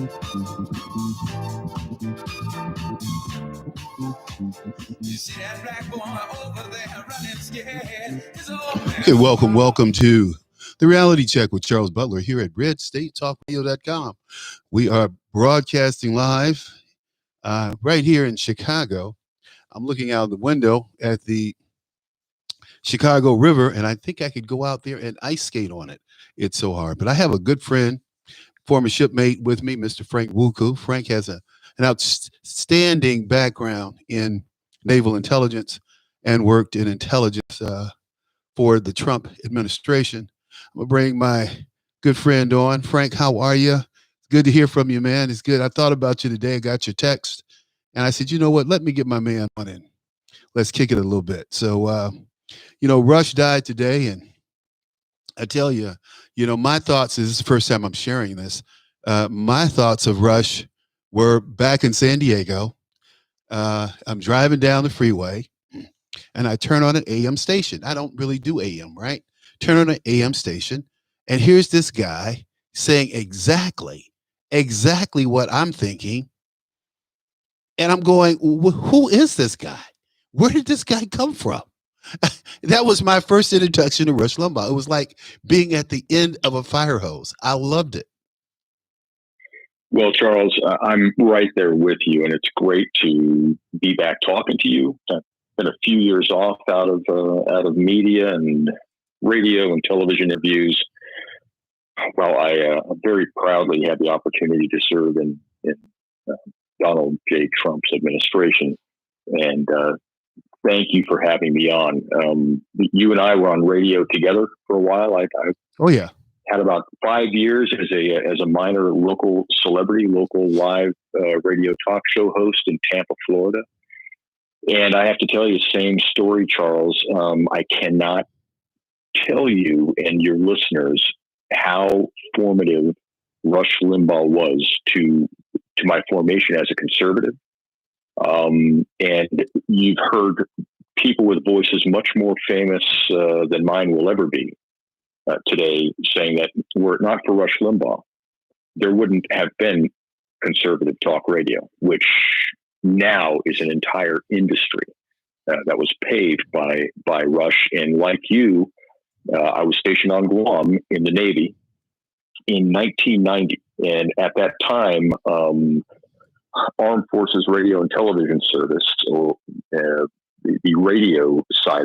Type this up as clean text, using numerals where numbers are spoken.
Okay, welcome to the Reality Check with Charles Butler here at RedStateTalkRadio.com. We are broadcasting live right here in Chicago. I'm looking out the window at the Chicago River, and I think I could go out there and ice skate on it. It's so hard. But I have a good friend, former shipmate with me, Mr. Frank Wuku. Frank has an outstanding background in naval intelligence and worked in intelligence for the Trump administration. I'm going to bring my good friend on. Frank, how are you? Good to hear from you, man. It's good. I thought about you today. I got your text, and I said, you know what? Let me get my man on in. Let's kick it a little bit. So, Rush died today, and I tell you, my thoughts is the first time I'm sharing this. My thoughts of Rush were back in San Diego. I'm driving down the freeway, and I turn on an AM station. I don't really do AM, right? Turn on an AM station, and here's this guy saying exactly what I'm thinking. And I'm going, who is this guy? Where did this guy come from? That was my first introduction to Rush Limbaugh. It was like being at the end of a fire hose. I loved it. Well, Charles, I'm right there with you, and it's great to be back talking to you. I've been a few years off out of media and radio and television interviews. Well, I very proudly had the opportunity to serve in Donald J. Trump's administration, and thank you for having me on. You and I were on radio together for a while. I had about 5 years as a minor local celebrity, local live radio talk show host in Tampa, Florida. And I have to tell you, same story, Charles. I cannot tell you and your listeners how formative Rush Limbaugh was to my formation as a conservative. And you've heard people with voices much more famous than mine will ever be today saying that were it not for Rush Limbaugh, there wouldn't have been conservative talk radio, which now is an entire industry that was paved by Rush. And like you, I was stationed on Guam in the Navy in 1990. And at that time, Armed Forces Radio and Television Service, or the radio side